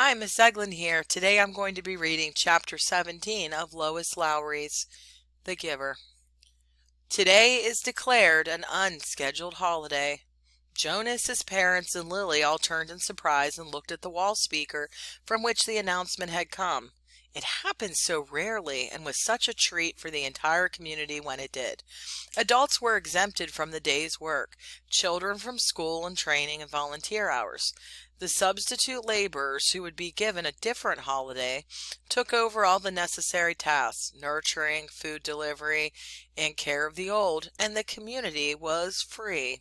Hi, Miss Eglin here. Today I'm going to be reading Chapter 17 of Lois Lowry's The Giver. Today is declared an unscheduled holiday. Jonas, his parents, and Lily all turned in surprise and looked at the wall speaker from which the announcement had come. It happened so rarely and was such a treat for the entire community when it did. Adults were exempted from the day's work, children from school and training and volunteer hours. The substitute laborers, who would be given a different holiday, took over all the necessary tasks, nurturing, food delivery, and care of the old, and the community was free.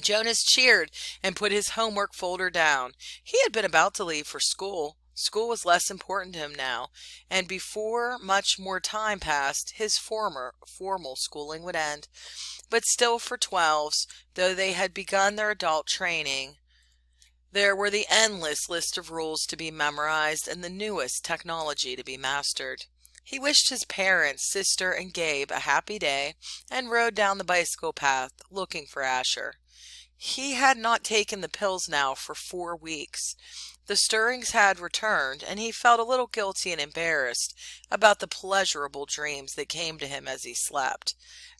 Jonas cheered and put his homework folder down. He had been about to leave for school. School was less important to him now, and before much more time passed, his formal schooling would end. But still for 12s, though they had begun their adult training, there were the endless list of rules to be memorized and the newest technology to be mastered. He wished his parents, sister, and Gabe a happy day and rode down the bicycle path looking for Asher. He had not taken the pills now for 4 weeks. The stirrings had returned, and he felt a little guilty and embarrassed about the pleasurable dreams that came to him as he slept.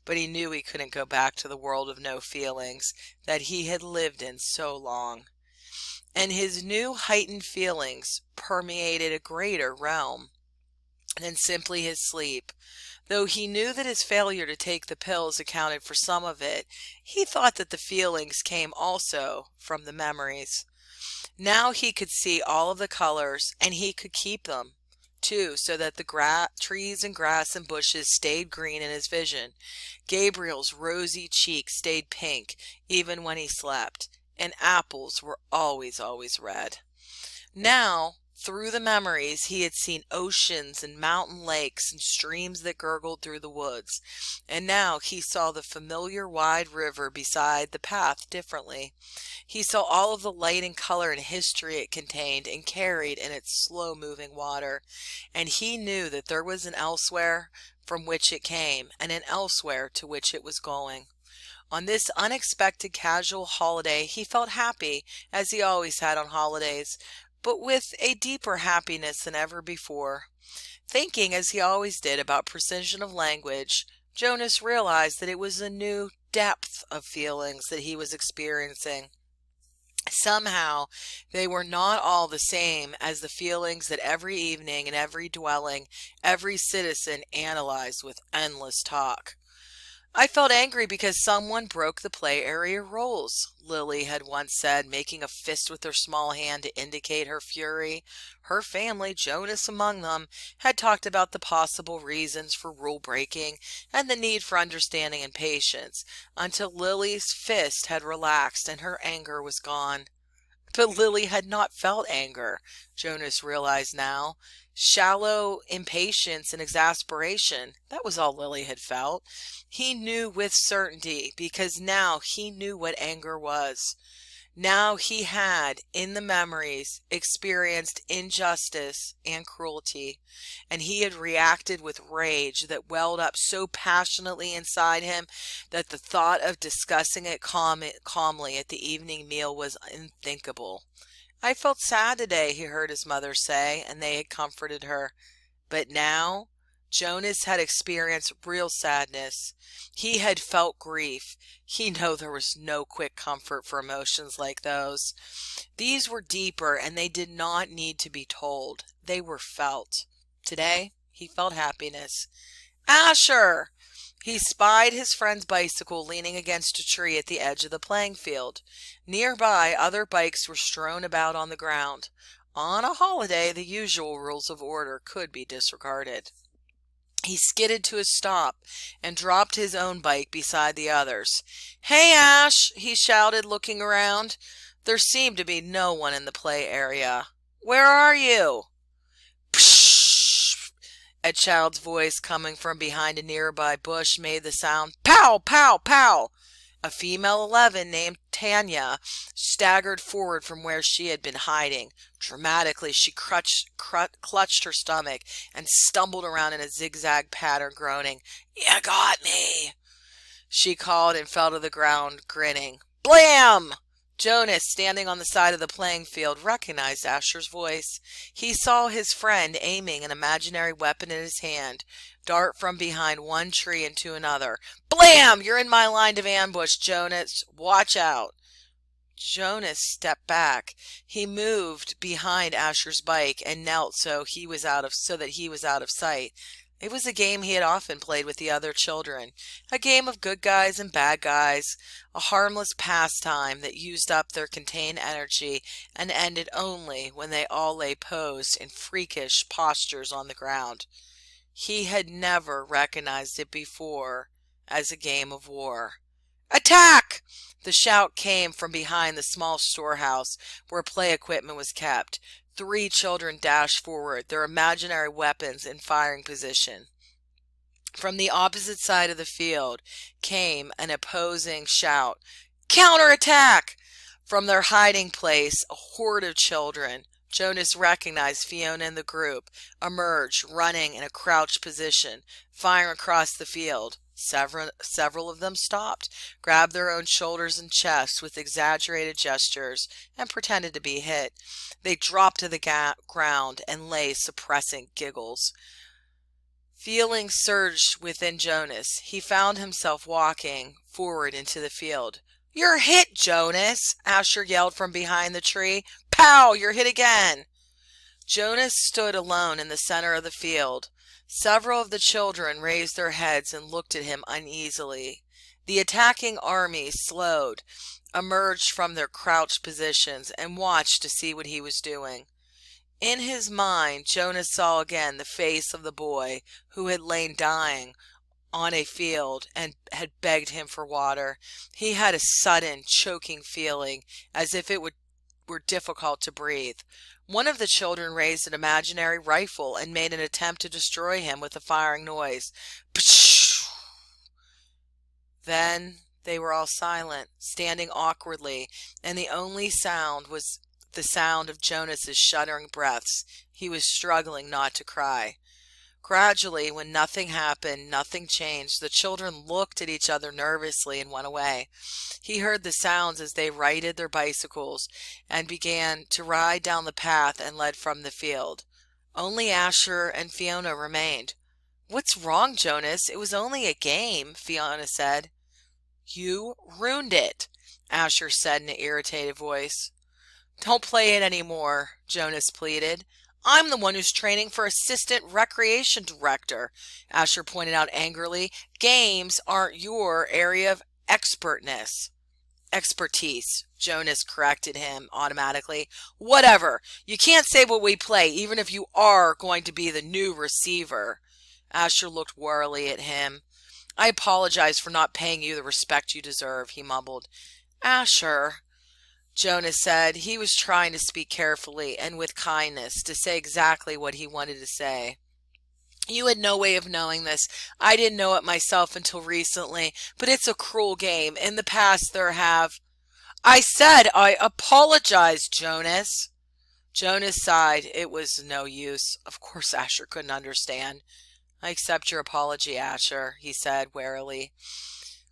But he knew he couldn't go back to the world of no feelings that he had lived in so long. And his new heightened feelings permeated a greater realm than simply his sleep. Though he knew that his failure to take the pills accounted for some of it, he thought that the feelings came also from the memories. Now he could see all of the colors, and he could keep them, too, so that the trees and grass and bushes stayed green in his vision. Gabriel's rosy cheeks stayed pink even when he slept, and apples were always red. Now, through the memories, he had seen oceans and mountain lakes and streams that gurgled through the woods, and now he saw the familiar wide river beside the path differently. He saw all of the light and color and history it contained and carried in its slow-moving water, and he knew that there was an elsewhere from which it came and an elsewhere to which it was going. On this unexpected casual holiday he felt happy, as he always had on holidays, but with a deeper happiness than ever before. Thinking, as he always did, about precision of language, Jonas realized that it was a new depth of feelings that he was experiencing. Somehow they were not all the same as the feelings that every evening and every dwelling, every citizen analyzed with endless talk. "I felt angry because someone broke the play area rules," Lily had once said, making a fist with her small hand to indicate her fury. Her family, Jonas among them, had talked about the possible reasons for rule breaking and the need for understanding and patience, until Lily's fist had relaxed and her anger was gone. But Lily had not felt anger, Jonas realized now. Shallow impatience and exasperation. That was all Lily had felt. He knew with certainty, because now he knew what anger was. Now he had, in the memories, experienced injustice and cruelty, and he had reacted with rage that welled up so passionately inside him that the thought of discussing it calmly at the evening meal was unthinkable. "I felt sad today," he heard his mother say, and they had comforted her. But now Jonas had experienced real sadness. He had felt grief. He knew there was no quick comfort for emotions like those. These were deeper, and they did not need to be told. They were felt. Today he felt happiness. "Asher!" He spied his friend's bicycle leaning against a tree at the edge of the playing field. Nearby, other bikes were strewn about on the ground. On a holiday, the usual rules of order could be disregarded. He skidded to a stop and dropped his own bike beside the others. "Hey, Ash!" he shouted, looking around. There seemed to be no one in the play area. "Where are you?" "Psh!" A child's voice coming from behind a nearby bush made the sound, "Pow! Pow! Pow!" A female 11 named Tanya staggered forward from where she had been hiding. Dramatically, she clutched her stomach and stumbled around in a zigzag pattern, groaning. "You got me!" she called, and fell to the ground, grinning. Blam! Jonas, standing on the side of the playing field, recognized Asher's voice. He saw his friend aiming an imaginary weapon in his hand, dart from behind one tree into another. Blam! You're in my line of ambush, Jonas. Watch out. Jonas stepped back. He moved behind Asher's bike and knelt so that he was out of sight. It was a game he had often played with the other children, a game of good guys and bad guys, a harmless pastime that used up their contained energy and ended only when they all lay posed in freakish postures on the ground. He had never recognized it before as a game of war. Attack! The shout came from behind the small storehouse where play equipment was kept. 3 children dashed forward, their imaginary weapons in firing position. From the opposite side of the field came an opposing shout. Counterattack! From their hiding place, a horde of children, Jonas recognized Fiona and the group, emerged, running in a crouched position, firing across the field. Several of them stopped, grabbed their own shoulders and chests with exaggerated gestures, and pretended to be hit. They dropped to the ground and lay suppressing giggles. Feelings surged within Jonas. He found himself walking forward into the field. You're hit, Jonas! Asher yelled from behind the tree. Pow! You're hit again! Jonas stood alone in the center of the field. Several of the children raised their heads and looked at him uneasily. The attacking army slowed, emerged from their crouched positions, and watched to see what he was doing. In his mind, Jonas saw again the face of the boy who had lain dying on a field and had begged him for water. He had a sudden choking feeling as if it were difficult to breathe. One of the children raised an imaginary rifle and made an attempt to destroy him with a firing noise. Then they were all silent, standing awkwardly, and the only sound was the sound of Jonas's shuddering breaths. He was struggling not to cry. Gradually, when nothing happened, nothing changed, the children looked at each other nervously and went away. He heard the sounds as they righted their bicycles and began to ride down the path and led from the field. Only Asher and Fiona remained. What's wrong, Jonas? It was only a game, Fiona said. You ruined it, Asher said in an irritated voice. Don't play it anymore, Jonas pleaded. I'm the one who's training for assistant recreation director, Asher pointed out angrily. Games aren't your area of expertise, Jonas corrected him automatically. Whatever. You can't say what we play, even if you are going to be the new receiver. Asher looked warily at him. I apologize for not paying you the respect you deserve, he mumbled. Asher, Jonas said. He was trying to speak carefully and with kindness, to say exactly what he wanted to say. You had no way of knowing this. I didn't know it myself until recently, but it's a cruel game. In the past there have... I said I apologize, Jonas. Jonas sighed. It was no use. Of course Asher couldn't understand. I accept your apology, Asher, he said wearily.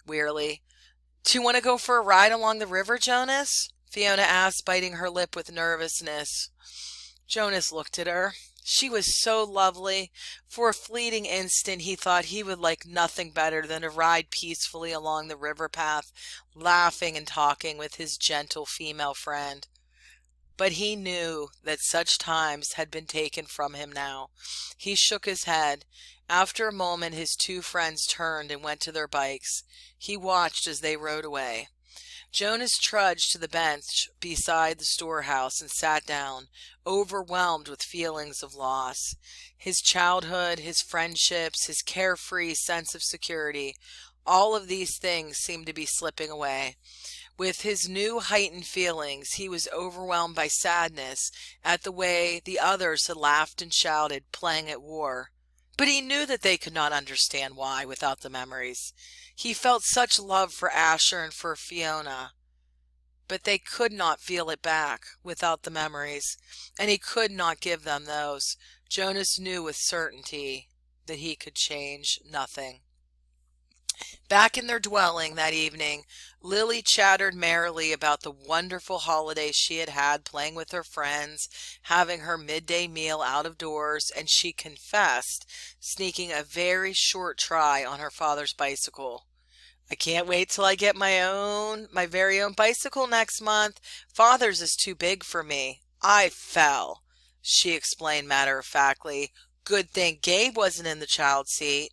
Do you want to go for a ride along the river, Jonas? Fiona asked, biting her lip with nervousness. Jonas looked at her. She was so lovely. For a fleeting instant he thought he would like nothing better than to ride peacefully along the river path, laughing and talking with his gentle female friend. But he knew that such times had been taken from him now. He shook his head. After a moment his 2 friends turned and went to their bikes. He watched as they rode away. Jonas trudged to the bench beside the storehouse and sat down, overwhelmed with feelings of loss. His childhood, his friendships, his carefree sense of security, all of these things seemed to be slipping away. With his new heightened feelings, he was overwhelmed by sadness at the way the others had laughed and shouted, playing at war. But he knew that they could not understand why without the memories. He felt such love for Asher and for Fiona, but they could not feel it back without the memories, and he could not give them those. Jonas knew with certainty that he could change nothing. Back in their dwelling that evening, Lily chattered merrily about the wonderful holiday she had had playing with her friends, having her midday meal out of doors, and she confessed, sneaking a very short try on her father's bicycle. I can't wait till I get my very own bicycle next month. Father's is too big for me. I fell, she explained matter-of-factly. Good thing Gabe wasn't in the child seat.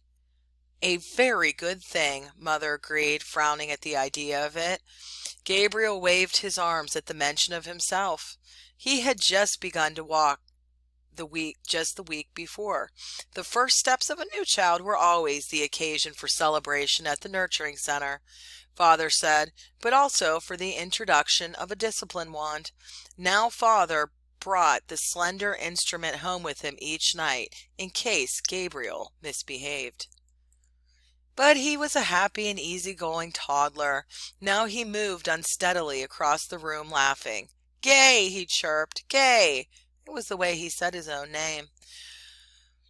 A very good thing, Mother agreed, frowning at the idea of it. Gabriel waved his arms at the mention of himself. He had just begun to walk the week before. The first steps of a new child were always the occasion for celebration at the nurturing center, Father said, but also for the introduction of a discipline wand. Now Father brought the slender instrument home with him each night in case Gabriel misbehaved. But he was a happy and easygoing toddler. Now he moved unsteadily across the room laughing. "Gay," he chirped. "Gay." It was the way he said his own name.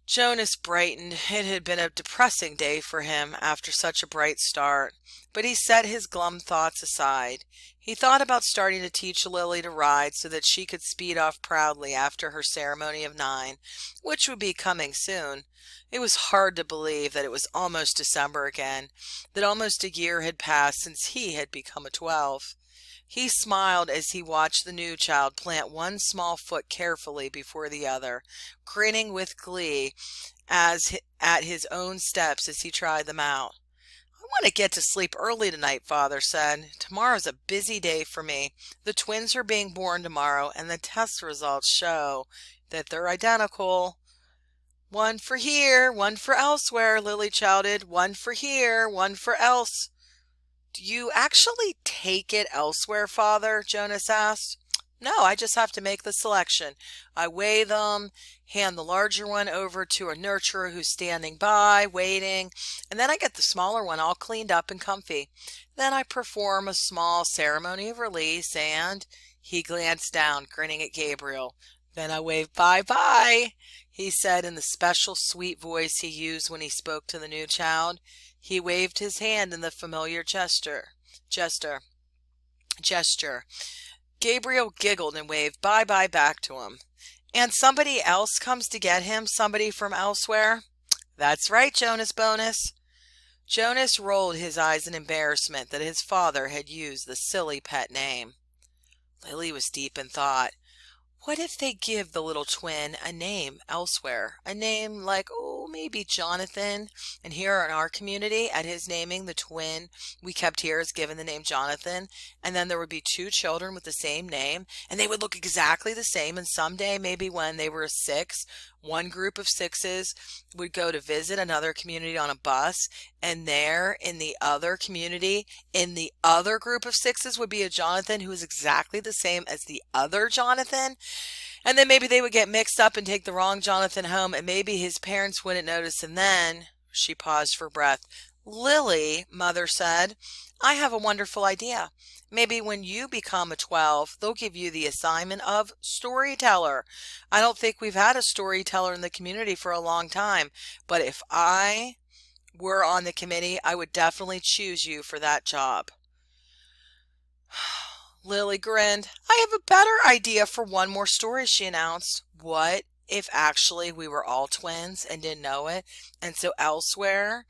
Jonas brightened. It had been a depressing day for him after such a bright start, but he set his glum thoughts aside. He thought about starting to teach Lily to ride so that she could speed off proudly after her ceremony of 9, which would be coming soon. It was hard to believe that it was almost December again, that almost a year had passed since he had become a 12. He smiled as he watched the new child plant one small foot carefully before the other, grinning with glee at his own steps as he tried them out. "I want to get to sleep early tonight," Father said. "Tomorrow's a busy day for me. The twins are being born tomorrow, and the test results show that they're identical." "One for here, one for elsewhere," Lily shouted. "One for here, one for else." "Do you actually take it elsewhere, Father?" Jonas asked. "No, I just have to make the selection. I weigh them, hand the larger one over to a nurturer who's standing by, waiting, and then I get the smaller one all cleaned up and comfy. Then I perform a small ceremony of release and—" He glanced down, grinning at Gabriel. "Then I wave bye-bye," he said in the special sweet voice he used when he spoke to the new child. He waved his hand in the familiar gesture. Gabriel giggled and waved bye-bye back to him. "And somebody else comes to get him, somebody from elsewhere?" "That's right, Jonas Bonus." Jonas rolled his eyes in embarrassment that his father had used the silly pet name. Lily was deep in thought. What if they give the little twin a name elsewhere? A name like, maybe Jonathan. And here in our community, at his naming, the twin we kept here is given the name Jonathan. And then there would be 2 children with the same name. And they would look exactly the same. And someday, maybe when they were 6, one group of 6s would go to visit another community on a bus. And there, in the other community, in the other group of 6s would be a Jonathan who is exactly the same as the other Jonathan. And then maybe they would get mixed up and take the wrong Jonathan home, and maybe his parents wouldn't notice. And then she paused for breath. "Lily," Mother said, "I have a wonderful idea. Maybe when you become a 12, they'll give you the assignment of storyteller. I don't think we've had a storyteller in the community for a long time, but if I were on the committee, I would definitely choose you for that job." Lily grinned. "I have a better idea for one more story," she announced. "What if actually we were all twins and didn't know it? And so elsewhere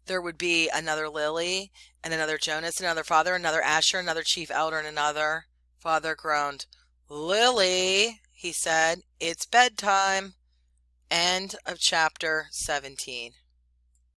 there would be another Lily and another Jonas, another Father, another Asher, another Chief Elder, and another—" Father groaned. "Lily," he said, "it's bedtime." End of chapter 17.